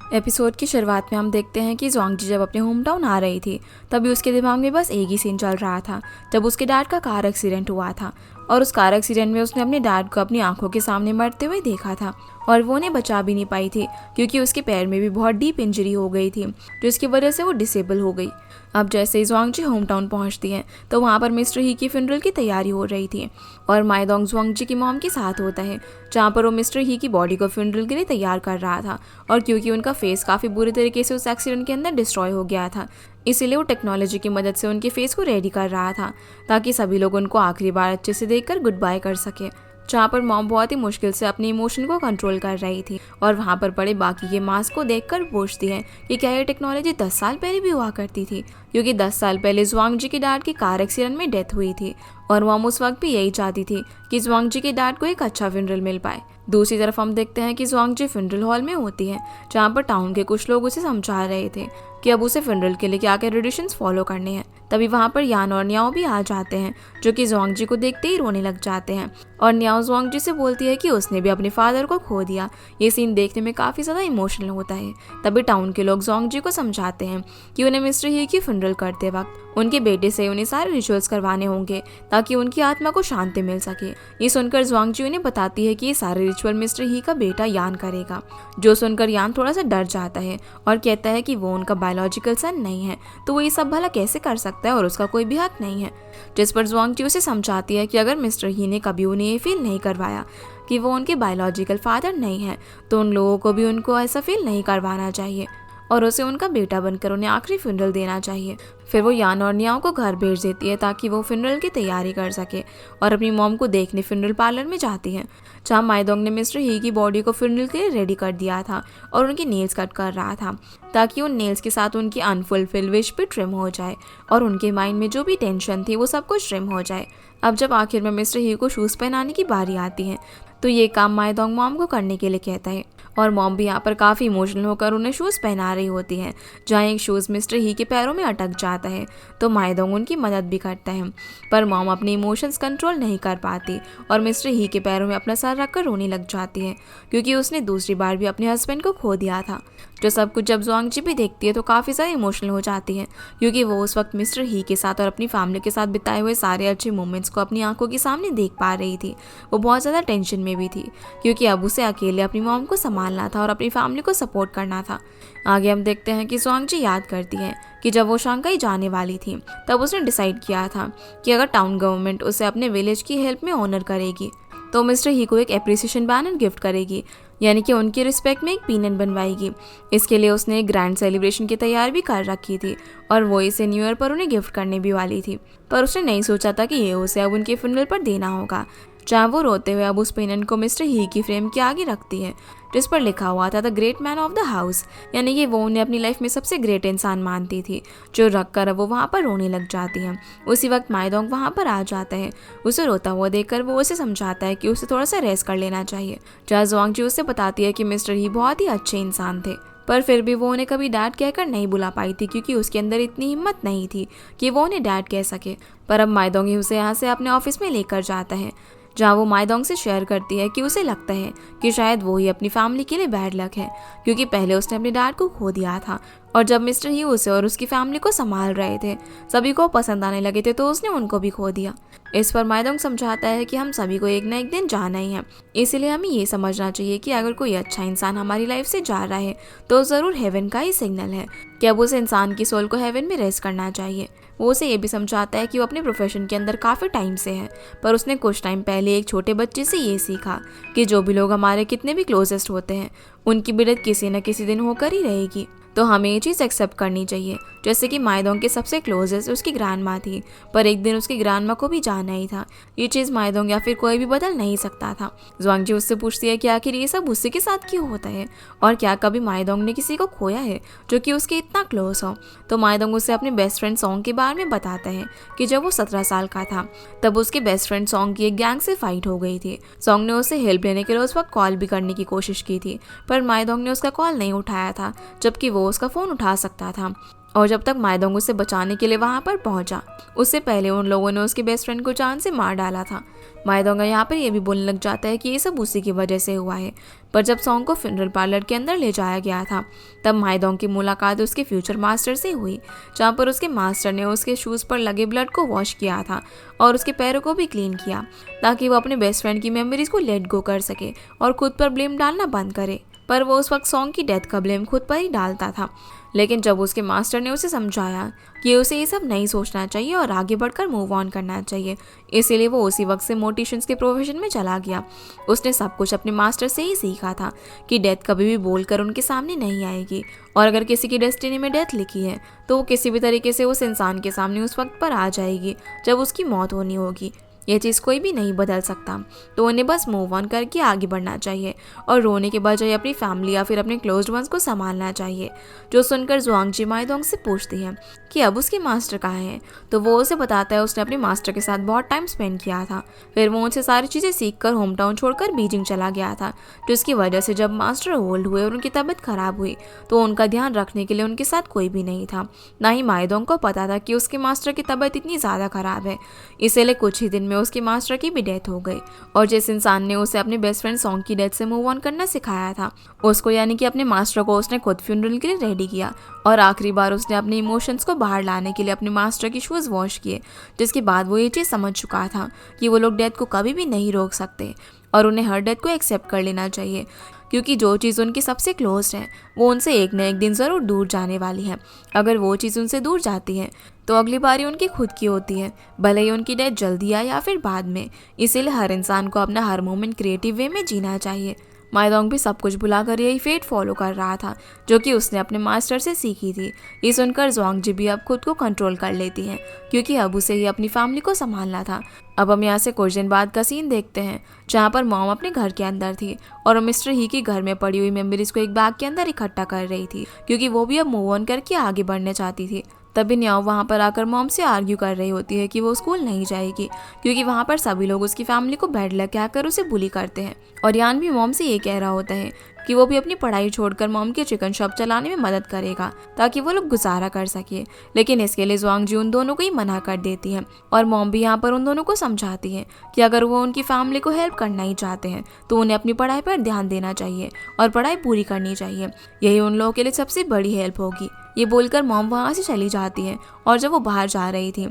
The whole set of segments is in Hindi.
एपिसोड की शुरुआत में हम देखते हैं कि ज़ोंगजी जब अपने होम टाउन आ रही थी तभी उसके दिमाग में बस एक ही सीन चल रहा था, जब उसके डैड का कार एक्सीडेंट हुआ था। और उस कार एक्सीडेंट में उसने अपने डैड को अपनी आंखों के सामने मरते हुए देखा था और वो उन्हें बचा भी नहीं पाई थी क्योंकि उसके पैर में भी बहुत डीप इंजरी हो गई थी, जिसकी वजह से वो डिसेबल हो गई। अब जैसे ही ज़ोंगजी होम टाउन पहुँचती हैं तो वहाँ पर मिस्टर ही की फ्यूनरल की तैयारी हो रही थी और माइदोंग ज़ोंगजी की मॉम के साथ होता है, जहाँ पर वो मिस्टर ही की बॉडी को फ्यूनरल के लिए तैयार कर रहा था। और क्योंकि उनका फेस काफ़ी बुरी तरीके से उस एक्सीडेंट के अंदर डिस्ट्रॉय हो गया था, इसीलिए वो टेक्नोलॉजी की मदद से उनके फेस को रेडी कर रहा था ताकि सभी लोग उनको आखिरी बार अच्छे से देखकर गुड बाय कर सके। जहाँ पर मॉम बहुत ही मुश्किल से अपने इमोशन को कंट्रोल कर रही थी और वहाँ पर पड़े बाकी के मास्क को देखकर पूछती है कि क्या ये टेक्नोलॉजी 10 साल पहले भी हुआ करती थी, क्योंकि 10 साल पहले ज़ोंगजी के डैड की कार एक्सीडेंट में डेथ हुई थी और मॉम उस वक्त भी यही चाहती थी कि ज़ोंगजी के डैड को एक अच्छा फ्यूनरल मिल पाए। दूसरी तरफ हम देखते हैं कि ज़ोंगजी फ्यूनरल हॉल में होती है, जहाँ पर टाउन के कुछ लोग उसे समझा रहे थे कि अब उसे फ्यूनरल के लिए क्या क्या ट्रेडिशंस फॉलो करने हैं। तभी वहाँ पर यान और न्याओ भी आ जाते हैं, जो कि ज़ोंगजी को देखते ही रोने लग जाते हैं और न्याओ ज़ोंगजी से बोलती है कि उसने भी अपने फादर को खो दिया। ये सीन देखने में काफ़ी ज़्यादा इमोशनल होता है। तभी टाउन के लोग ज़ोंगजी को समझाते हैं कि उन्हें मिस्टर ही की फ्यूनरल करते वक्त उनके बेटे से उन्हें सारे रिचुअल्स करवाने होंगे ताकि उनकी आत्मा को शांति मिल सके। ये सुनकर ज़ोंगजी उन्हें बताती है कि ये सारे रिचुअल मिस्टर ही का बेटा यान करेगा, जो सुनकर यान थोड़ा सा डर जाता है और कहता है कि वो उनका बायोलॉजिकल सन नहीं है, तो वो ये सब भला कैसे कर सकता है और उसका कोई भी हक नहीं है। जिस पर ज़ोंगजी उसे समझाती है कि अगर मिस्टर ही ने कभी उन्हें ये फील नहीं करवाया कि वो उनके बायोलॉजिकल फादर नहीं है, तो उन लोगों को भी उनको ऐसा फील नहीं करवाना चाहिए और उसे उनका बेटा बनकर उन्हें आखिरी फ्यूनरल देना चाहिए। फिर वो यान और न्याओ को घर भेज देती है ताकि वो फ्यूनरल की तैयारी कर सके और अपनी मॉम को देखने फ्यूनरल पार्लर में जाती है, जहाँ माइदोंग ने मिस्टर ही की बॉडी को फ्यूनरल के लिए रेडी कर दिया था और उनकी नेल्स कट कर रहा था ताकि उन नेल्स के साथ उनकी अनफुलफिल्ड विश भी ट्रिम हो जाए और उनके माइंड में जो भी टेंशन थी वो सब कुछ ट्रिम हो जाए। अब जब आखिर में मिस्टर ही को शूज़ पहनाने की बारी आती है तो ये काम माइदोंग मॉम को करने के लिए कहता है और मॉम भी यहाँ पर काफ़ी इमोशनल होकर उन्हें शूज़ पहना रही होती है, जहाँ एक शूज़ मिस्टर ही के पैरों में अटक जाता है तो माइदोंग उनकी मदद भी करता है। पर मॉम अपने इमोशंस कंट्रोल नहीं कर पाती और मिस्टर ही के पैरों में अपना सर रखकर रोने लग जाती है, क्योंकि उसने दूसरी बार भी अपने हस्बैंड को खो दिया था। जो सब कुछ जब ज़ोंगजी भी देखती है तो काफ़ी ज़्यादा इमोशनल हो जाती है, क्योंकि वो उस वक्त मिस्टर ही के साथ और अपनी फैमिली के साथ बिताए हुए सारे अच्छे मोमेंट्स को अपनी आंखों के सामने देख पा रही थी। वो बहुत ज़्यादा टेंशन में भी थी, क्योंकि अब उसे अकेले अपनी मॉम को संभालना था और अपनी फैमिली को सपोर्ट करना था। आगे हम देखते हैं कि ज़ोंगजी याद करती है कि जब वो शंघाई जाने वाली थी तब उसने डिसाइड किया था कि अगर टाउन गवर्नमेंट उसे अपने विलेज की हेल्प में ऑनर करेगी तो मिस्टर ही को एक एप्रिसिएशन बैनर गिफ्ट करेगी, यानी कि उनकी रिस्पेक्ट में एक पिनन बनवाएगी। इसके लिए उसने एक ग्रैंड सेलिब्रेशन की तैयारी भी कर रखी थी और वो इसे न्यू ईयर पर उन्हें गिफ्ट करने भी वाली थी, पर उसने नहीं सोचा था कि ये उसे अब उनके फ्यूनरल पर देना होगा। जहाँ वो रोते हुए अब उस पेनन को मिस्टर ही की फ्रेम के आगे रखती है, जिस पर लिखा हुआ था the great man of the house, यानी कि वो उन्हें अपनी लाइफ में सबसे ग्रेट इंसान मानती थी, जो रख कर अब वो वहाँ पर रोने लग जाती है। उसी वक्त माइदोंग वहाँ पर आ जाता है। उसे रोता हुआ देखकर वो उसे समझाता है कि उसे थोड़ा सा रेस्ट कर लेना चाहिए, जहाँ ज़ोंगजी उसे बताती है कि मिस्टर ही बहुत ही अच्छे इंसान थे, पर फिर भी वो उन्हें कभी डैड कहकर नहीं बुला पाई थी क्योंकि उसके अंदर इतनी हिम्मत नहीं थी कि वो उन्हें डैड कह सके। पर अब माइदोंग ही उसे यहाँ से अपने ऑफिस में लेकर जाता है, जहाँ वो माइदोंग से शेयर करती है कि उसे लगता है कि शायद वो ही अपनी फैमिली के लिए बैड लक है, क्योंकि पहले उसने अपने डैड को खो दिया था और जब मिस्टर ही उसे और उसकी फैमिली को संभाल रहे थे, सभी को पसंद आने लगे थे, तो उसने उनको भी खो दिया। इस पर माइदोंग समझाता है कि हम सभी को एक ना एक दिन जाना ही है, इसलिए हमें ये समझना चाहिए कि अगर कोई अच्छा इंसान हमारी लाइफ से जा रहा है तो ज़रूर हेवन का ही सिग्नल है कि अब उस इंसान की सोल को हेवन में रेस्ट करना चाहिए। वो उसे ये भी समझाता है कि वो अपने प्रोफेशन के अंदर काफ़ी टाइम से है, पर उसने कुछ टाइम पहले एक छोटे बच्चे से ये सीखा कि जो भी लोग हमारे कितने भी क्लोजेस्ट होते हैं उनकी भी डेथ किसी न किसी दिन होकर ही रहेगी, तो हमें ये चीज़ एक्सेप्ट करनी चाहिए। जैसे कि माइदोंग के सबसे क्लोजेस्ट उसकी ग्रैंड माँ थी, पर एक दिन उसकी ग्रैंड माँ को भी जाना ही था। ये चीज़ माइदोंग या फिर कोई भी बदल नहीं सकता था। ज़ोंगजी उससे पूछती है कि आखिर ये सब उससे के साथ क्यों होता है और क्या कभी माइदोंग ने किसी को खोया है जो कि उसके इतना क्लोज हो। तो माइदोंग उसे अपने बेस्ट फ्रेंड सॉन्ग के बारे में बताता है कि जब वो 17 साल का था तब उसके बेस्ट फ्रेंड सॉन्ग की एक गैंग से फाइट हो गई थी। सॉन्ग ने उसे हेल्प लेने के लिए उस वक्त कॉल भी करने की कोशिश की थी, पर माइदोंग ने उसका कॉल नहीं उठाया था, जबकि वो उसका फ़ोन उठा सकता था और जब तक माइदोंग उसे बचाने के लिए वहाँ पर पहुँचा, उससे पहले उन लोगों ने उसके बेस्ट फ्रेंड को जान से मार डाला था। माइदोंग यहाँ पर ये भी बोलने लग जाता है कि ये सब उसी की वजह से हुआ है। पर जब सॉन्ग को फ्यूनरल पार्लर के अंदर ले जाया गया था, तब माइदोंग की मुलाकात उसके फ्यूचर मास्टर से हुई, जहाँ पर उसके मास्टर ने उसके शूज़ पर लगे ब्लड को वॉश किया था और उसके पैरों को भी क्लीन किया, ताकि वो अपने बेस्ट फ्रेंड की मेमोरीज को लेट गो कर सके और खुद पर ब्लेम डालना बंद करे। पर वो उस वक्त सॉन्ग की डेथ का ब्लेम खुद पर ही डालता था। लेकिन जब उसके मास्टर ने उसे समझाया कि उसे ये सब नहीं सोचना चाहिए और आगे बढ़कर मूव ऑन करना चाहिए, इसीलिए वो उसी वक्त से मोटिशंस के प्रोफेशन में चला गया। उसने सब कुछ अपने मास्टर से ही सीखा था कि डेथ कभी भी बोलकर उनके सामने नहीं आएगी, और अगर किसी की डेस्टिनी में डेथ लिखी है तो वो किसी भी तरीके से उस इंसान के सामने उस वक्त पर आ जाएगी जब उसकी मौत होनी होगी। ये चीज़ कोई भी नहीं बदल सकता, तो उन्हें बस मूव ऑन करके आगे बढ़ना चाहिए और रोने के बजाय अपनी फैमिली या फिर अपने क्लोज्ड वंस को संभालना चाहिए। जो सुनकर जुआंगजी माइदोंग से पूछती है कि अब उसके मास्टर कहाँ हैं, तो वो उसे बताता है उसने अपने मास्टर के साथ बहुत टाइम स्पेंड किया था। फिर वो उनसे सारी चीज़ें सीख कर होम टाउन छोड़कर बीजिंग चला गया था, जिसकी वजह से जब मास्टर ओल्ड हुए और उनकी तबीयत खराब हुई तो उनका ध्यान रखने के लिए उनके साथ कोई भी नहीं था। ना ही माइदोंग को पता था कि उसके मास्टर की तबीयत इतनी ज़्यादा खराब है। इसीलिए कुछ ही दिन में उसके मास्टर की भी डेथ हो गई, और जिस इंसान ने उसे अपने बेस्ट फ्रेंड सॉन्ग की डेथ से मूव ऑन करना सिखाया था, उसको यानी कि अपने मास्टर को उसने खुद फ्यूनरल के लिए रेडी किया, और आखिरी बार उसने अपने इमोशंस को बाहर लाने के लिए अपने मास्टर की शूज़ वॉश किए। जिसके बाद वो ये चीज़ समझ चुका था कि वो लोग डेथ को कभी भी नहीं रोक सकते और उन्हें हर डेथ को एक्सेप्ट कर लेना चाहिए, क्योंकि जो चीज़ उनकी सबसे क्लोज है वो उनसे एक न एक दिन ज़रूर दूर जाने वाली है। अगर वो चीज़ उनसे दूर जाती है तो अगली बारी उनकी खुद की होती है, भले ही उनकी डेथ जल्दी आए या फिर बाद में। इसीलिए हर इंसान को अपना हर मोमेंट क्रिएटिव वे में जीना चाहिए। माइदोंग भी सब कुछ भुलाकर यही फेट फॉलो कर रहा था जो कि उसने अपने मास्टर से सीखी थी। ये सुनकर जुआंगजी भी अब खुद को कंट्रोल कर लेती हैं, क्योंकि अब उसे ही अपनी फैमिली को संभालना था। अब हम यहाँ से कुछ दिन बाद का सीन देखते हैं, जहाँ पर मॉम अपने घर के अंदर थी और मिस्टर ही की घर में पड़ी हुई मेमोरीज को एक बैग के अंदर इकट्ठा कर रही थी, क्योंकि वो भी अब मूव ऑन करके आगे बढ़ने चाहती थी। तभी न्याओ वहाँ पर आकर मॉम से आर्ग्यू कर रही होती है कि वो स्कूल नहीं जाएगी, क्योंकि वहाँ पर सभी लोग उसकी फैमिली को बैड लक कहकर उसे बुली करते हैं। और यान भी मॉम से ये कह रहा होता है कि वो भी अपनी पढ़ाई छोड़कर मॉम के चिकन शॉप चलाने में मदद करेगा ताकि वो लोग गुजारा कर सके। लेकिन इसके लिए जुआंगजी उन दोनों को ही मना कर देती है, और मॉम भी यहाँ पर उन दोनों को समझाती है कि अगर वो उनकी फैमिली को हेल्प करना ही चाहते हैं तो उन्हें अपनी पढ़ाई पर ध्यान देना चाहिए और पढ़ाई पूरी करनी चाहिए। यही उन लोगों के लिए सबसे बड़ी हेल्प होगी। ये बोलकर मॉम वहाँ से चली जाती है, और जब वो बाहर जा रही थी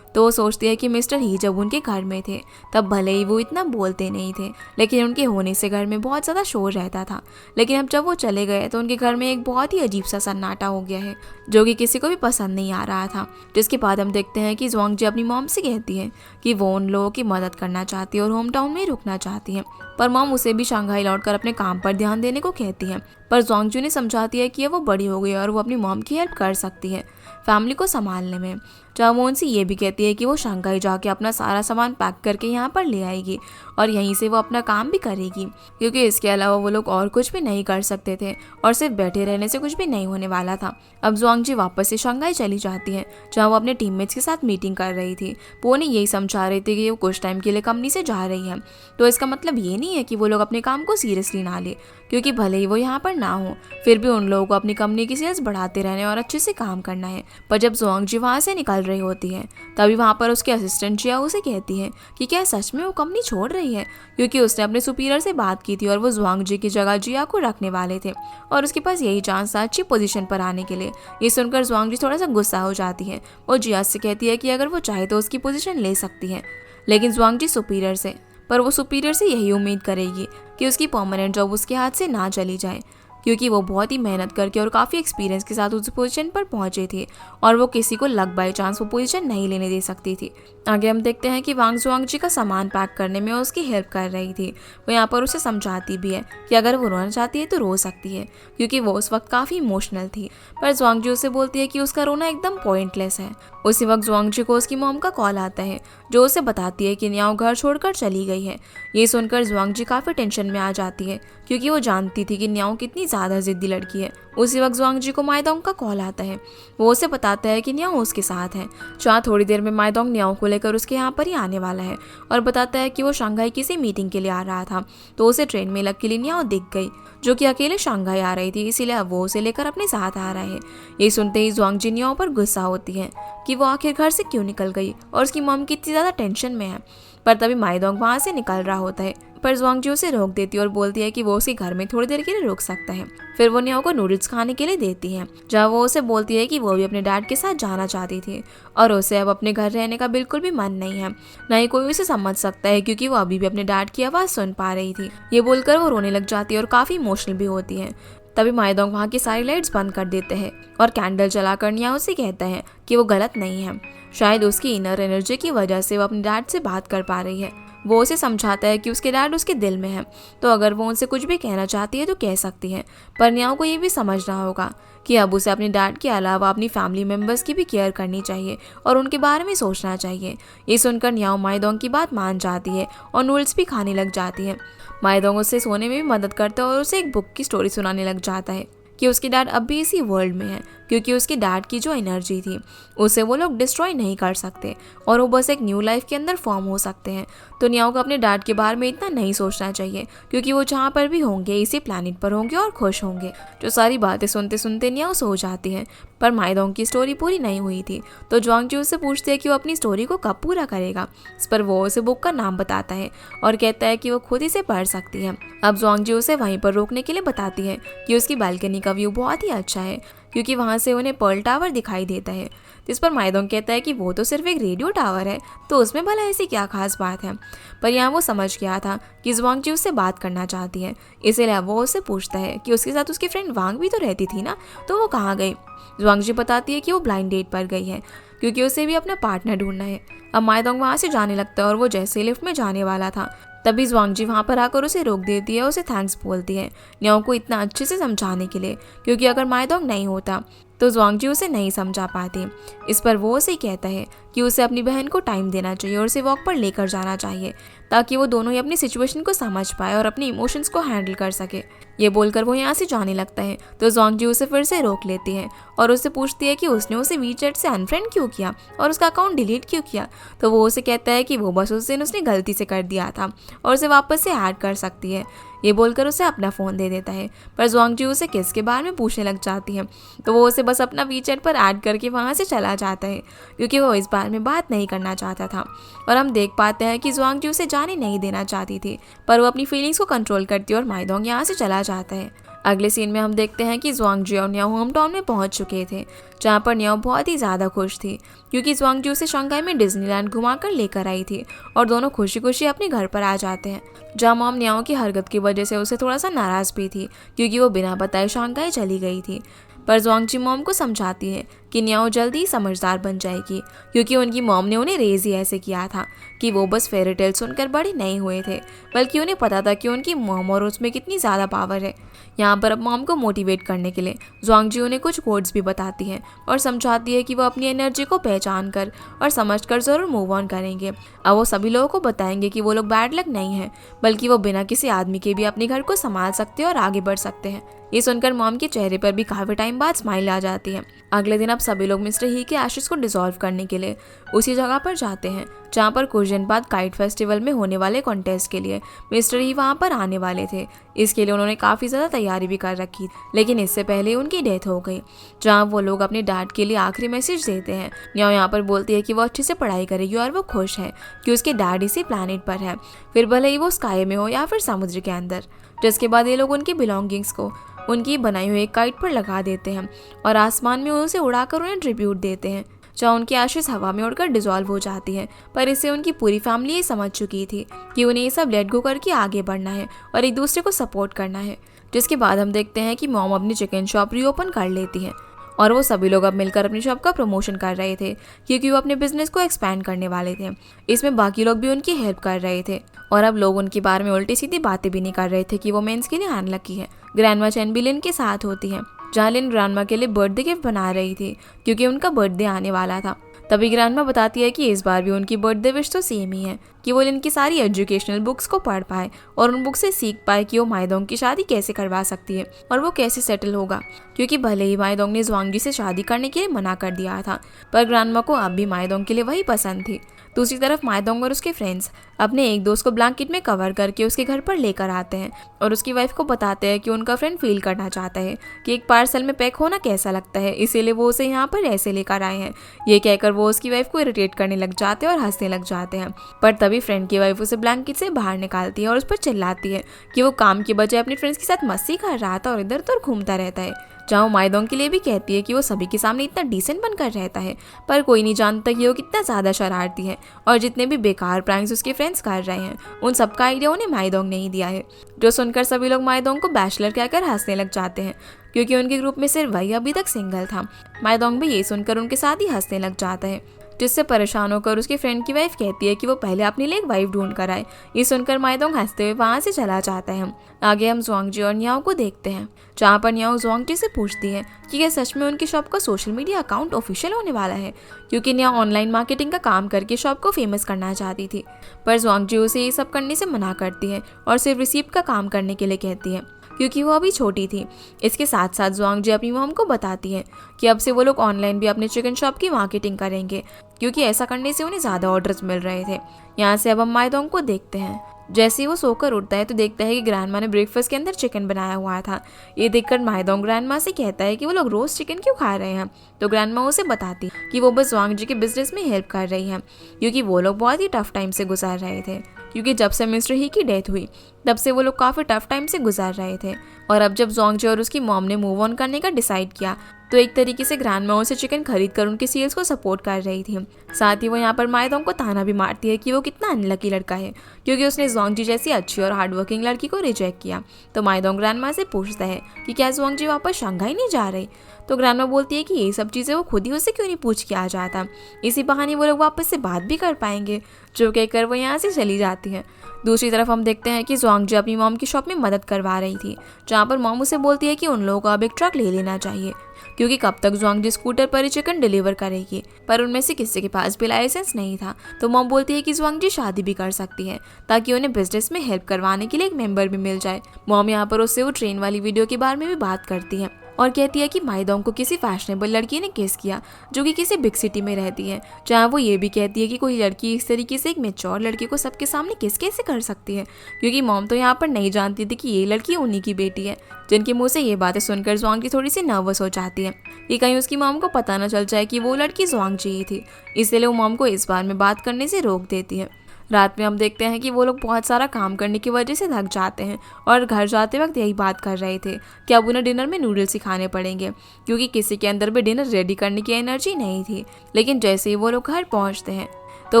तो वो सोचती है कि मिस्टर ही जब उनके घर में थे तब भले ही वो इतना बोलते नहीं थे, लेकिन उनके होने से घर में बहुत ज़्यादा शोर रहता था। लेकिन अब जब वो चले गए तो उनके घर में एक बहुत ही अजीब सा सन्नाटा हो गया है, जो कि किसी को भी पसंद नहीं आ रहा था। जिसके बाद हम देखते हैं कि जुआंगजी अपनी मॉम से कहती है कि वो उन लोगों की मदद करना चाहती है और होम टाउन में रुकना चाहती है, पर मॉम उसे भी शंघाई लौटकर अपने काम पर ध्यान देने को कहती है। पर जुआंगजी ने समझाती है कि वो बड़ी हो गई और वो अपनी मॉम की हेल्प कर सकती है फैमिली को संभालने में। जहाँ वो उनसे ये भी कहती है कि वो शंघाई जाके अपना सारा सामान पैक करके यहाँ पर ले आएगी और यहीं से वो अपना काम भी करेगी, क्योंकि इसके अलावा वो लोग और कुछ भी नहीं कर सकते थे और सिर्फ बैठे रहने से कुछ भी नहीं होने वाला था। अब जुआंगजी वापस से शंघाई चली जाती है, जहाँ वो अपने टीममेट्स के साथ मीटिंग कर रही थी। वो उन्हें यही समझा रही थी कि वो कुछ टाइम के लिए कंपनी से जा रही है, तो इसका मतलब ये नहीं है कि वो लोग अपने काम को सीरियसली ना ले, क्योंकि भले ही वो यहाँ पर ना हो फिर भी उन लोगों को अपनी कंपनी की सेल्स बढ़ाते रहने और अच्छे से काम करना है। पर जब जुआंगजी वहाँ से निकल रही होती है तभी वहाँ पर उसके असिस्टेंट जिया उसे कहती है कि क्या सच में वो कंपनी छोड़ रही है, क्योंकि उसने अपने सुपीरियर से बात की थी और वो जुआंगजी की जगह जिया को रखने वाले थे और उसके पास यही चांस था अच्छी पोजीशन पर आने के लिए। ये सुनकर जुआंगजी थोड़ा सा गुस्सा हो जाती है। वो जिया से कहती है कि अगर वो चाहे तो उसकी पोजीशन ले सकती है, लेकिन जुआंगजी सुपीरियर से पर वो सुपीरियर से यही उम्मीद करेगी कि उसकी परमानेंट जॉब उसके हाथ से ना चली जाए, क्योंकि वो बहुत ही मेहनत करके और काफ़ी एक्सपीरियंस के साथ उस पोजीशन पर पहुंचे थे और वो किसी को लक बाई चांस वो पोजीशन नहीं लेने दे सकती थी। आगे हम देखते हैं कि वांग जुआंगजी का सामान पैक करने में उसकी हेल्प कर रही थी। वो यहाँ पर उसे समझाती भी है कि अगर वो रोना चाहती है तो रो सकती है, क्योंकि वो उस वक्त काफ़ी इमोशनल थी। पर जुआंगजी उसे बोलती है कि उसका रोना एकदम पॉइंटलेस है। उसी वक्त जुआंगजी को उसकी मॉम का कॉल आता है, जो उसे बताती है कि न्याओ घर छोड़कर चली गई है। ये सुनकर जुआंगजी काफ़ी टेंशन में आ जाती है, क्योंकि वो जानती थी कि न्याओ कितनी ज़्यादा जिद्दी लड़की है। उसी वक्त जुआंगजी को माइदोंग का कॉल आता है। वो उसे बताता है कि न्याओ उसके साथ है। जहाँ थोड़ी देर में माइदोंग न्याओ को लेकर उसके यहाँ पर ही आने वाला है और बताता है कि वो शंघाई किसी मीटिंग के लिए आ रहा था, तो उसे ट्रेन में लकीली न्याओ दिख गई, जो कि अकेले शंघाई आ रही थी, इसीलिए अब वो उसे लेकर अपने साथ आ रहा है। ये सुनते ही जुआंगजी न्याओ पर गुस्सा होती है कि वो आखिर घर से क्यों निकल गई और उसकी मॉम कितनी ज़्यादा टेंशन में है। पर तभी माइदोंग वहाँ से निकल रहा होता है, पर जुआंगजी उसे रोक देती है और बोलती है कि वो उसके घर में थोड़ी देर के लिए रुक सकता है। फिर वो न्याओ को नूडल्स खाने के लिए देती है, जहाँ वो उसे बोलती है कि वो भी अपने डैड के साथ जाना चाहती थी और उसे अब अपने घर रहने का बिल्कुल भी मन नहीं है, न ही कोई उसे समझ सकता है, क्योंकि वो अभी भी अपने डैड की आवाज़ सुन पा रही थी। ये बोलकर वो रोने लग जाती है और काफ़ी इमोशनल भी होती है। तभी माइदोंग वहाँ की सारी लाइट्स बंद कर देते हैं और कैंडल जलाकर न्याओ से कहता है कि वो गलत नहीं है। शायद उसकी इनर एनर्जी की वजह से वो अपने डैड से बात कर पा रही है। वो उसे समझाता है कि उसके डैड उसके दिल में है, तो अगर वो उनसे कुछ भी कहना चाहती है तो कह सकती है। पर न्याओ को ये भी समझना होगा कि अब उसे अपने डैड के अलावा अपनी फैमिली मेम्बर्स की भी केयर करनी चाहिए और उनके बारे में सोचना चाहिए। ये सुनकर न्याओ माइदोंग की बात मान जाती है और नूडल्स भी खाने लग जाती है। माइदोंग उसे सोने में भी मदद करता है और उसे एक बुक की स्टोरी सुनाने लग जाता है कि उसके डैड अब भी इसी वर्ल्ड में है, क्योंकि उसके डैड की जो एनर्जी थी उसे वो लोग डिस्ट्रॉय नहीं कर सकते और वो बस एक न्यू लाइफ के अंदर फॉर्म हो सकते हैं। तो न्याओ को अपने डैड के बारे में इतना नहीं सोचना चाहिए, क्योंकि वो जहाँ पर भी होंगे इसी प्लानिट पर होंगे और खुश होंगे। जो सारी बातें सुनते सुनते न्याओ सो जाती है, पर माइदोंग की स्टोरी पूरी नहीं हुई थी। तो जुआंगजी उससे पूछती है कि वो अपनी स्टोरी को कब पूरा करेगा। इस पर वो उसे बुक का नाम बताता है और कहता है कि वो खुद इसे पढ़ सकती है। अब जुआंगजी उसे वहीं पर रोकने के लिए बताती है कि उसकी बालकनी का व्यू बहुत ही अच्छा है, क्योंकि वहाँ से उन्हें पर्ल टावर दिखाई देता है। जिस पर माइदोंग कहता है कि वो तो सिर्फ एक रेडियो टावर है, तो उसमें भला ऐसी क्या खास बात है। पर यहाँ वो समझ गया था कि जुआंगजी उससे बात करना चाहती है, इसीलिए वो उससे पूछता है कि उसके साथ उसकी फ्रेंड वांग भी तो रहती थी ना, तो वो कहाँ गई। जुआंगजी बताती है कि वो ब्लाइंड डेट पर गई है, क्योंकि उसे भी अपना पार्टनर ढूंढना है। अब माइदोंग वहाँ से जाने लगता है और वो जैसे लिफ्ट में जाने वाला था, तभी जुआंगजी वहाँ पर आकर उसे रोक देती है, उसे थैंक्स बोलती है न्याओ को इतना अच्छे से समझाने के लिए, क्योंकि अगर माइदोंग नहीं होता तो जुआंगजी उसे नहीं समझा पाती। इस पर वो उसे कहता है कि उसे अपनी बहन को टाइम देना चाहिए और उसे वॉक पर लेकर जाना चाहिए, ताकि वो दोनों ही अपनी सिचुएशन को समझ पाए और अपने इमोशंस को हैंडल कर सके। ये बोलकर वो यहाँ से जाने लगता है, तो जुआंगजी उसे फिर से रोक लेती है और उससे पूछती है कि उसने उसे वीचैट से अनफ्रेंड क्यों किया और उसका अकाउंट डिलीट क्यों किया। तो वो उसे कहता है कि वो बस उस दिन उसने गलती से कर दिया था और उसे वापस से ऐड कर सकती है। ये बोलकर उसे अपना फ़ोन दे देता है, पर जुआंगजी उसे किस के बारे में पूछने लग जाती है, तो वो उसे बस अपना वीचैट पर ऐड करके वहाँ से चला जाता है, क्योंकि वो इस बारे में बात नहीं करना चाहता था। और हम देख पाते हैं कि जुआंगजी उसे जाने नहीं देना चाहती थी, पर वो अपनी फीलिंग्स को कंट्रोल करती है और माइदोंग यहाँ से चला जाता है। अगले सीन में हम देखते हैं कि जुआंगजी और न्याओ होम टाउन में पहुंच चुके थे, जहां पर न्याओ बहुत ही ज़्यादा खुश थी, क्योंकि जुआंगजी उसे शंघाई में डिज्नीलैंड घुमाकर लेकर आई थी और दोनों खुशी खुशी अपने घर पर आ जाते हैं। जहां मॉम न्याओ की हरकत की वजह से उसे थोड़ा सा नाराज़ भी थी, क्योंकि वो बिना बताए शंघाई चली गई थी। पर जुआंगजी मॉम को समझाती है कि न्याओ जल्दी ही समझदार बन जाएगी, क्योंकि उनकी मॉम ने उन्हें रेज ही ऐसे किया था कि वो बस फेरी टेल सुनकर बड़े नहीं हुए थे, बल्कि उन्हें पता था कि उनकी मॉम और उसमें कितनी ज़्यादा पावर है। यहाँ पर अब मॉम को मोटिवेट करने के लिए जुआंगजी उन्हें कुछ कोड्स भी बताती है और समझाती है कि वो अपनी एनर्जी को पहचान कर और समझ कर ज़रूर मूव ऑन करेंगे। अब वो सभी लोगों को बताएंगे कि वो लोग बैड लक नहीं है, बल्कि वो बिना किसी आदमी के भी अपने घर को संभाल सकते हैं और आगे बढ़ सकते हैं। ये सुनकर मॉम के चेहरे पर भी काफ़ी टाइम बाद स्माइल आ जाती है। अगले दिन अब सभी लोग मिस्टर ही के एशेस को डिसॉल्व करने के लिए उसी जगह पर जाते हैं जहाँ पर कुछ दिन बाद काइट फेस्टिवल में होने वाले कॉन्टेस्ट के लिए मिस्टर ही वहाँ पर आने वाले थे। इसके लिए उन्होंने काफ़ी ज़्यादा तैयारी भी कर रखी, लेकिन इससे पहले उनकी डेथ हो गई। जहाँ वो लोग अपने डैड के लिए आखिरी मैसेज देते हैं। न्याओ यहाँ पर बोलती है कि वो अच्छे से पढ़ाई करेगी और वो खुश है कि उसके डैड इसी प्लानिट पर है, फिर भले ही वो स्काई में हो या फिर समुद्र के अंदर। जिसके बाद ये लोग उनकी बिलोंगिंग्स को उनकी बनाई हुई एक काइट पर लगा देते हैं और आसमान में उसे उड़ाकर उन्हें ट्रिब्यूट देते हैं, जहाँ उनकी आशीष हवा में उड़कर डिसॉल्व हो जाती है। पर इससे उनकी पूरी फैमिली ये समझ चुकी थी कि उन्हें ये सब लेट गो करके आगे बढ़ना है और एक दूसरे को सपोर्ट करना है। जिसके बाद हम देखते हैं कि मॉम अपनी चिकन शॉप रीओपन कर लेती है और वो सभी लोग अब मिलकर अपनी शॉप का प्रमोशन कर रहे थे, क्योंकि वो अपने बिजनेस को एक्सपैंड करने वाले थे। इसमें बाकी लोग भी उनकी हेल्प कर रहे थे और अब लोग उनके बारे में उल्टी सीधी बातें भी नहीं कर रहे थे कि वो मेंस के लिए अनलकी है। ग्रैंडमा चेन भी लिन के साथ होती है, जहाँ लिन ग्रैंडमा के लिए बर्थडे गिफ्ट बना रही थी, क्योंकि उनका बर्थडे आने वाला था। तभी ग्रैंडमा बताती है कि इस बार भी उनकी बर्थडे विश तो सेम ही है कि वो इनकी सारी एजुकेशनल बुक्स को पढ़ पाए और उन बुक से सीख पाए कि वो माइदोंग की शादी कैसे करवा सकती है और वो कैसे सेटल होगा, क्योंकि भले ही माइदोंग ने ज़्वांगजी से शादी करने के लिए मना कर दिया था, पर ग्रैंडमा को अब भी माइदोंग के लिए वही पसंद थी। दूसरी तरफ माइदोंग और उसके फ्रेंड्स अपने एक दोस्त को ब्लैंकेट में कवर करके उसके घर पर लेकर आते हैं और उसकी वाइफ को बताते हैं कि उनका फ्रेंड फील करना चाहता है कि एक पार्सल में पैक होना कैसा लगता है, इसीलिए वो उसे यहाँ पर ऐसे लेकर आए हैं। ये कहकर वो उसकी वाइफ को इरिटेट करने लग जाते हैं और हंसने लग जाते हैं, पर तभी फ्रेंड की वाइफ उसे ब्लैंकेट से बाहर निकालती है और उस पर चिल्लाती है कि वो काम की बजाय अपने फ्रेंड्स के साथ मस्ती कर रहा था और इधर उधर घूमता रहता है। जहाँ माइदोंग के लिए भी कहती है कि वो सभी के सामने इतना डिसेंट बनकर रहता है, पर कोई नहीं जानता कि वो कितना ज़्यादा शरारती है और जितने भी बेकार प्रैंक्स उसके फ्रेंड्स कर रहे हैं उन सबका आइडिया उन्हें माइदोंग ने ही दिया है। जो सुनकर सभी लोग माइदोंग को बैचलर कहकर हंसने लग जाते हैं, क्योंकि उनके ग्रुप में सिर्फ वही अभी तक सिंगल था। माइदोंग भी ये सुनकर उनके साथ ही हंसने लग जाता है, जिससे परेशान होकर उसके फ्रेंड की वाइफ कहती है कि वो पहले अपने लिए एक वाइफ ढूंढ कर आए। ये सुनकर माइदोंग हंसते हुए वहाँ से चला जाता है। आगे हम ज़्वांगजी और न्याओ को देखते हैं, जहाँ पर न्याओ ज़्वांगजी से पूछती है कि क्या सच में उनकी शॉप का सोशल मीडिया अकाउंट ऑफिशियल होने वाला है, क्योंकि न्याओ ऑनलाइन मार्केटिंग का काम करके शॉप को फेमस करना चाहती थी, पर ज़्वांगजी उसे ये सब करने से मना करती है और सिर्फ रिसीप्ट का काम करने के लिए कहती है, क्योंकि वो अभी छोटी थी। इसके साथ साथ ज़्वांगजी अपनी मॉम को बताती है कि अब से वो लोग ऑनलाइन भी अपने चिकन शॉप की मार्केटिंग करेंगे, क्योंकि ऐसा करने से उन्हें ज़्यादा ऑर्डर्स मिल रहे थे। यहाँ से अब हम माइदोंग को देखते हैं। जैसे ही वो सोकर उठता है तो देखता है कि ग्रैंडमा ने ब्रेकफास्ट के अंदर चिकन बनाया हुआ था। ये देखकर माइदोंग ग्रैंडमा से कहता है कि वो लोग रोज चिकन क्यों खा रहे हैं, तो ग्रैंडमा उसे बताती है कि वो बस ज़्वांगजी के बिजनेस में हेल्प कर रही है, क्योंकि वो लोग बहुत ही टफ टाइम से गुजार रहे थे, क्योंकि जब से मिस्टर ही की डेथ हुई तब से वो लोग काफ़ी टफ टाइम से गुजार रहे थे। और अब जब ज़्वांगजी और उसकी मॉम ने मूव ऑन करने का डिसाइड किया तो एक तरीके से ग्रैंडमा उसे चिकन खरीद कर उनके सेल्स को सपोर्ट कर रही थी। साथ ही वो यहाँ पर माइदोंग को ताना भी मारती है कि वो कितना अनलकी लड़का है, क्योंकि उसने ज़्वांगजी जैसी अच्छी और हार्डवर्किंग लड़की को रिजेक्ट किया। तो माइदोंग ग्रैंडमा से पूछता है कि क्या ज़्वांगजी वापस शंघाई नहीं जा रही, तो ग्रैंडमा बोलती है कि ये सब चीज़ें वो खुद ही उससे क्यों नहीं पूछ के आ जाता, इसी बहाने वो लोग वापस से बात भी कर पाएंगे। जो कहकर वो यहाँ से चली जाती है। दूसरी तरफ हम देखते हैं कि ज़्वांगजी अपनी मॉम की शॉप में मदद करवा रही थी, जहाँ पर मॉम उसे बोलती है कि उन लोगों को अब एक ट्रक ले लेना चाहिए, क्योंकि कब तक ज़्वांगजी स्कूटर पर ही चिकन डिलीवर करेगी, पर उनमें से किसी के पास भी लाइसेंस नहीं था। तो मॉम बोलती है कि ज़्वांगजी शादी भी कर सकती है ताकि उन्हें बिजनेस में हेल्प करवाने के लिए एक मेंबर भी मिल जाए। मॉम यहाँ पर उससे वो ट्रेन वाली वीडियो के बारे में भी बात करती है और कहती है कि माइदोंग को किसी फैशनेबल लड़की ने किस किया जो कि किसी बिग सिटी में रहती है, जहाँ वो ये भी कहती है कि कोई लड़की इस तरीके से एक मैच्योर लड़की को सबके सामने किस कैसे कर सकती है, क्योंकि मॉम तो यहाँ पर नहीं जानती थी कि ये लड़की उन्हीं की बेटी है। जिनके मुंह से ये बातें सुनकर ज़्वांगजी थोड़ी सी नर्वस हो जाती है कि कहीं उसकी मॉम को पता न चल जाए कि वो लड़की ज़्वांगजी ही थी, इसलिए वो मॉम को इस बारे में बात करने से रोक देती है। रात में हम देखते हैं कि वो लोग बहुत सारा काम करने की वजह से थक जाते हैं और घर जाते वक्त यही बात कर रहे थे कि अब उन्हें डिनर में नूडल्स ही खाने पड़ेंगे, क्योंकि किसी के अंदर भी डिनर रेडी करने की एनर्जी नहीं थी। लेकिन जैसे ही वो लोग घर पहुंचते हैं तो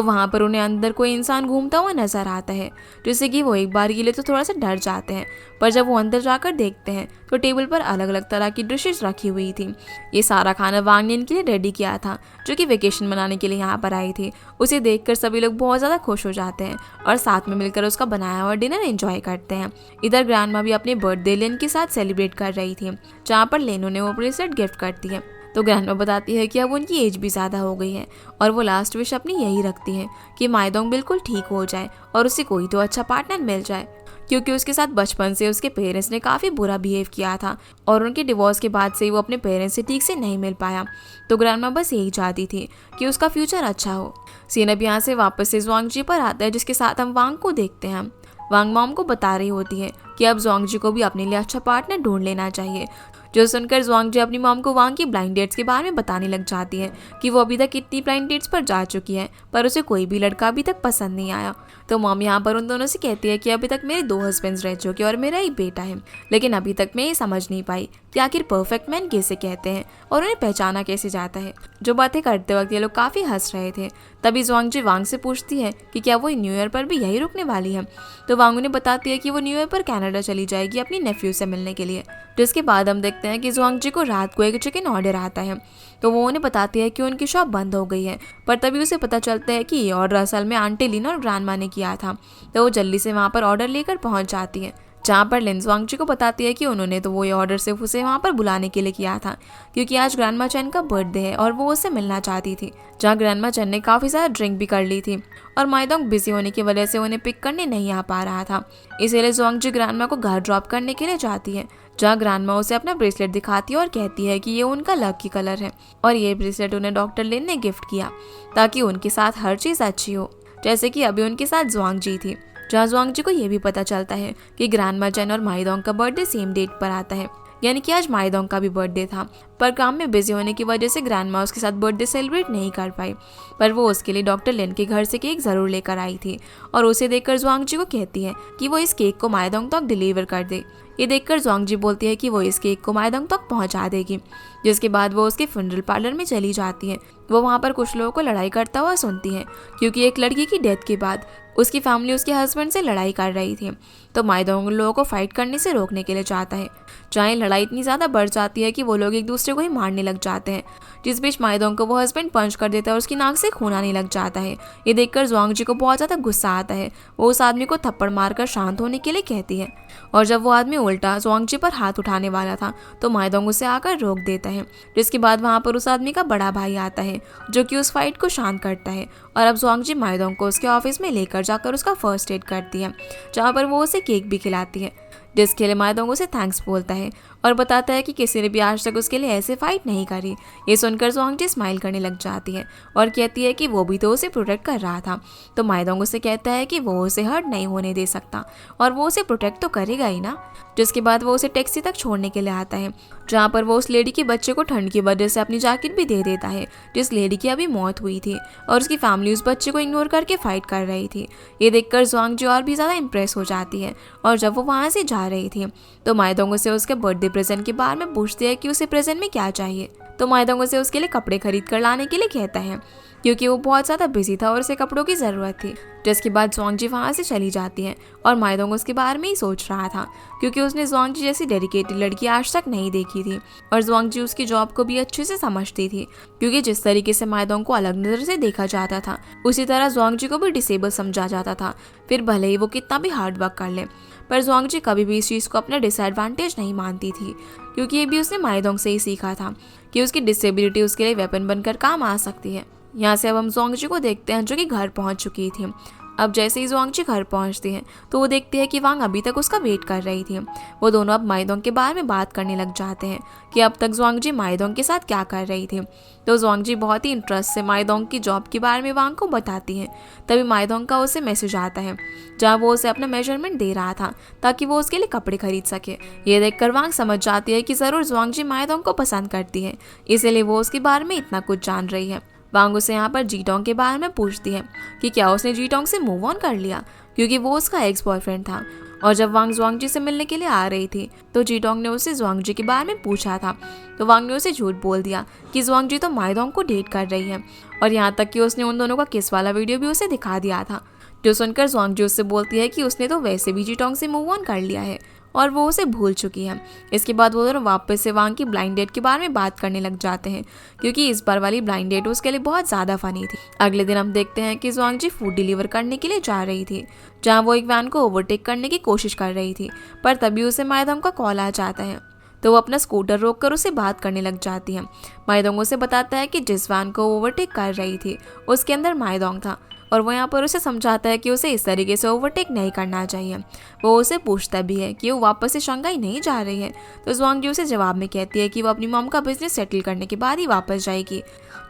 वहाँ पर उन्हें अंदर कोई इंसान घूमता हुआ नजर आता है, जिससे कि वो एक बार के लिए तो थोड़ा सा डर जाते हैं, पर जब वो अंदर जाकर देखते हैं तो टेबल पर अलग अलग तरह की डिशेज रखी हुई थी। ये सारा खाना वांग ने इनके लिए रेडी किया था, जो कि वेकेशन मनाने के लिए यहाँ पर आई थी। उसे देखकर सभी लोग बहुत ज़्यादा खुश हो जाते हैं और साथ में मिलकर उसका बनाया हुआ डिनर एंजॉय करते हैं। इधर ग्रैंडमा भी अपने बर्थडे लेन के साथ सेलिब्रेट कर रही थी, जहाँ पर लेन उन्हें वो ब्रेसलेट गिफ्ट करती है। तो ग्रैंडमा बताती है कि अब उनकी एज भी ज़्यादा हो गई है और वो लास्ट विश अपनी यही रखती है कि माइदोंग बिल्कुल ठीक हो जाए और उसे कोई तो अच्छा पार्टनर मिल जाए, क्योंकि उसके साथ बचपन से उसके पेरेंट्स ने काफ़ी बुरा बिहेव किया था और उनके डिवोर्स के बाद से वो अपने पेरेंट्स से ठीक से नहीं मिल पाया। तो ग्रैंडमा बस यही चाहती थी कि उसका फ्यूचर अच्छा हो। सीन अब यहाँ से वापस से ज़्वांगजी पर आता है, जिसके साथ हम वांग को देखते हैं। वांग मॉम को बता रही होती है कि अब ज़्वांगजी को भी अपने लिए अच्छा पार्टनर ढूंढ लेना चाहिए, जो सुनकर ज़्वांगजी अपनी मॉम को वांग की ब्लाइंड डेट्स के बारे में बताने लग जाती है कि वो अभी तक कितनी ब्लाइंड डेट्स पर जा चुकी है, पर उसे कोई भी लड़का अभी तक पसंद नहीं आया। तो मॉम यहाँ पर उन दोनों से कहती है कि अभी तक मेरे 2 हस्बैंड्स रह चुके और मेरा एक बेटा है, लेकिन अभी तक मैं ये समझ नहीं पाई कि आखिर परफेक्ट मैन कैसे कहते हैं और उन्हें पहचाना कैसे जाता है। जो बातें करते वक्त ये लोग काफ़ी हंस रहे थे। तभी ज़्वांगजी वांग से पूछती है कि क्या वो न्यू ईयर पर भी यही रुकने वाली है। तो वांग उन्हें बताती है कि वो न्यू ईयर पर कनाडा चली जाएगी अपनी नेफ्यू से मिलने के लिए। जिसके बाद हम देखते हैं कि ज़्वांगजी को रात को एक चिकन ऑर्डर आता है, तो वो उन्हें बताती है कि उनकी शॉप बंद हो गई है। पर तभी उसे पता चलता है कि ये ऑर्डर असल में आंटी लीना और ग्रैंडमा ने किया था। तो वो जल्दी से वहाँ पर ऑर्डर लेकर पहुँच जाती है। जहाँ पर लिन ज़ुआंगजी को बताती है कि उन्होंने तो वो ये ऑर्डर सिर्फ उसे वहाँ पर बुलाने के लिए किया था क्योंकि आज ग्रैंडमा चेन का बर्थडे है और वो उससे मिलना चाहती थी। जहाँ ग्रैंडमा चेन ने काफ़ी सारा ड्रिंक भी कर ली थी और माइदोंग बिजी होने की वजह से उन्हें पिक करने नहीं आ पा रहा था, इसीलिए ज़ुआंगजी ग्रैंडमा को घर ड्रॉप करने के लिए जाती है। जहाँ ग्रैंडमा उसे अपना ब्रेसलेट दिखाती है और कहती है कि ये उनका लकी कलर है और ये ब्रेसलेट उन्हें डॉक्टर लिन ने गिफ्ट किया ताकि उनके साथ हर चीज़ अच्छी हो, जैसे कि अभी उनके साथ ज़ुआंगजी थी। जहाँ ज़ुआंगजी को ये भी पता चलता है कि ग्रैंडमा चेन और माइदोंग का बर्थडे सेम डेट पर आता है, यानी कि आज माइदोंग का भी बर्थडे था, पर काम में बिजी होने की वजह से ग्रैंडमा उसके साथ बर्थडे सेलिब्रेट नहीं कर पाई। पर वो उसके लिए डॉक्टर लिन के घर से केक ज़रूर लेकर आई थी और उसे देखकर ज़ुआंगजी को कहती है कि वो इस केक को माइदोंग तक डिलीवर कर दे। ये देखकर ज़ुआंगजी बोलती है कि वो इस केक को माइदोंग तक पहुंचा देगी, जिसके बाद वो उसके फ्यूनरल पार्लर में चली जाती है। वो वहाँ पर कुछ लोगों को लड़ाई करता हुआ सुनती है क्योंकि एक लड़की की डेथ के बाद उसकी फैमिली उसके हस्बैंड से लड़ाई कर रही थी, तो माइदोंग उन लोगों को फाइट करने से रोकने के लिए चाहता है। जहाँ लड़ाई इतनी ज़्यादा बढ़ जाती है कि वो लोग एक दूसरे को ही मारने लग जाते हैं, जिस बीच माइदोंग को वो हस्बैंड पंच कर देता है और उसकी नाक से खून आने लग जाता है। ये देखकर ज़ुआंगजी को बहुत ज़्यादा गुस्सा आता है। वो उस आदमी को थप्पड़ मारकर शांत होने के लिए कहती है और जब वो आदमी उल्टा ज़ुआंगजी पर हाथ उठाने वाला था तो माइदोंग उसे आकर रोक देता है, जिसके बाद वहाँ पर उस आदमी का बड़ा भाई आता है जो कि उस फाइट को शांत करता है और अब ज़ुआंगजी माइदोंग को उसके ऑफिस में लेकर जाकर उसका फर्स्ट एड करती है, जहाँ पर वो उसे केक भी खिलाती है, जिसके लिए माइदोंग उसे थैंक्स बोलता है और बताता है कि किसी ने भी आज तक उसके लिए ऐसे फाइट नहीं करी। ये सुनकर ज़ुआंगजी स्माइल करने लग जाती है और कहती है कि वो भी तो उसे प्रोटेक्ट कर रहा था, तो माइदोंग उसे कहता है कि वो उसे हर्ट नहीं होने दे सकता और वो उसे प्रोटेक्ट तो करेगा ही ना। जिसके बाद वो उसे टैक्सी तक छोड़ने के लिए आता है, जहाँ पर वो उस लेडी के बच्चे को ठंड की वजह से अपनी जैकेट भी दे देता है, जिस लेडी की अभी मौत हुई थी और उसकी फैमिली उस बच्चे को इग्नोर करके फाइट कर रही थी। ये देखकर ज़ुआंगजी और भी ज़्यादा इम्प्रेस हो जाती है और जब वो वहाँ से जा रही थी तो माइदोंग उसे उसके बर्थडे प्रेजेंट के बारे में पूछती है कि उसे प्रेजेंट में क्या चाहिए, तो माइदोंग उसे उसके लिए कपड़े खरीद कर लाने के लिए कहता है क्योंकि वो बहुत ज़्यादा बिजी था और उसे कपड़ों की ज़रूरत थी। जिसके बाद ज़ुआंगजी वहाँ से चली जाती है और माइदोंग उसके बारे में ही सोच रहा था क्योंकि उसने ज़ुआंगजी जैसी डेडिकेटेड लड़की आज तक नहीं देखी थी और ज़ुआंगजी उसकी जॉब को भी अच्छे से समझती थी, क्योंकि जिस तरीके से माइदोंग को अलग नज़र से देखा जाता था उसी तरह ज़ुआंगजी को भी डिसेबल समझा जाता था, फिर भले ही वो कितना भी हार्ड वर्क कर ले। पर ज़ुआंगजी कभी भी इस चीज़ को अपना डिसएडवांटेज नहीं मानती थी, क्योंकि ये भी उसने माइदोंग से ही सीखा था कि उसकी डिसेबिलिटी उसके लिए वेपन बनकर काम आ सकती है। यहाँ से अब हम ज़ुआंगजी को देखते हैं जो कि घर पहुँच चुकी थी। अब जैसे ही ज़ुआंगजी घर पहुँचती है तो वो देखती है कि वांग अभी तक उसका वेट कर रही थी। वो दोनों अब माइदोंग के बारे में बात करने लग जाते हैं कि अब तक ज़ुआंगजी माइदोंग के साथ क्या कर रही थी। तो ज़ुआंगजी बहुत ही इंटरेस्ट से माइदोंग की जॉब के बारे में वांग को बताती है। तभी माइदोंग का उसे मैसेज आता है जहाँ वो उसे अपना मेजरमेंट दे रहा था ताकि वो उसके लिए कपड़े खरीद सके। ये देखकर वांग समझ जाती है कि ज़रूर ज़ुआंगजी माइदोंग को पसंद करती है, इसीलिए वो उसके बारे में इतना कुछ जान रही है। वांग उसे यहाँ पर जीटोंग के बारे में पूछती है कि क्या उसने जीटोंग से मूव ऑन कर लिया, क्योंकि वो उसका एक्स बॉयफ्रेंड था। और जब वांग ज़ुआंगजी से मिलने के लिए आ रही थी तो जीटोंग ने उससे ज़ुआंगजी के बारे में पूछा था, तो वांग ने उसे झूठ बोल दिया कि ज़ुआंगजी तो माइदोंग को डेट कर रही है और यहाँ तक कि उसने उन दोनों का किस वाला वीडियो भी उसे दिखा दिया था। जो सुनकर ज़ुआंगजी उससे बोलती है कि उसने तो वैसे भी जीटोंग से मूव ऑन कर लिया है और वो उसे भूल चुकी है। इसके बाद वो दोनों वापस से वांग की ब्लाइंड डेट के बारे में बात करने लग जाते हैं, क्योंकि इस बार वाली ब्लाइंड डेट उसके लिए बहुत ज़्यादा फनी थी। अगले दिन हम देखते हैं कि ज़ुआंगजी फूड डिलीवर करने के लिए जा रही थी, जहाँ वो एक वैन को ओवरटेक करने की कोशिश कर रही थी, पर तभी उसे माइदोंग का कॉल आ जाता है। तो वो अपना स्कूटर रोककर उसे बात करने लग जाती है। माइदोंग उसे बताता है कि जिस वैन को ओवरटेक कर रही थी उसके अंदर माइदोंग था और वो यहाँ पर उसे समझाता है कि उसे इस तरीके से ओवरटेक नहीं करना चाहिए। वो उसे पूछता भी है कि वो वापस से शंघाई नहीं जा रही है, तो ज़ुआंगजी उसे जवाब में कहती है कि वो अपनी मॉम का बिजनेस सेटल करने के बाद ही वापस जाएगी।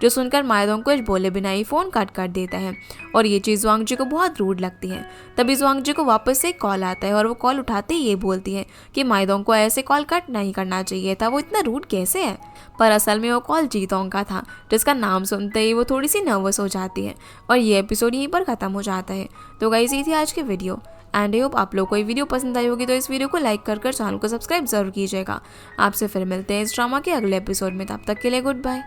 जो सुनकर माइदोंग कुछ बोले बिना ही फ़ोन कट कर देता है और ये चीज़ ज़ुआंगजी को बहुत रूड लगती है। तभी ज़ुआंगजी को वापस से एक कॉल आता है और वो कॉल उठाते ही ये बोलती है कि माइदोंग को ऐसे कॉल कट नहीं करना चाहिए था, वो इतना रूड कैसे है। पर असल में वो कॉल जीतोंग का था, जिसका नाम सुनते ही वो थोड़ी सी नर्वस हो जाती है और ये एपिसोड यहीं पर ख़त्म हो जाता है। तो गाइस ये थी आज की वीडियो एंड आई होप आप लोग को ये वीडियो पसंद आई होगी, तो इस वीडियो को लाइक कर चैनल को सब्सक्राइब जरूर कीजिएगा। आपसे फिर मिलते हैं इस ड्रामा के अगले एपिसोड में, तब तक के लिए गुड बाय।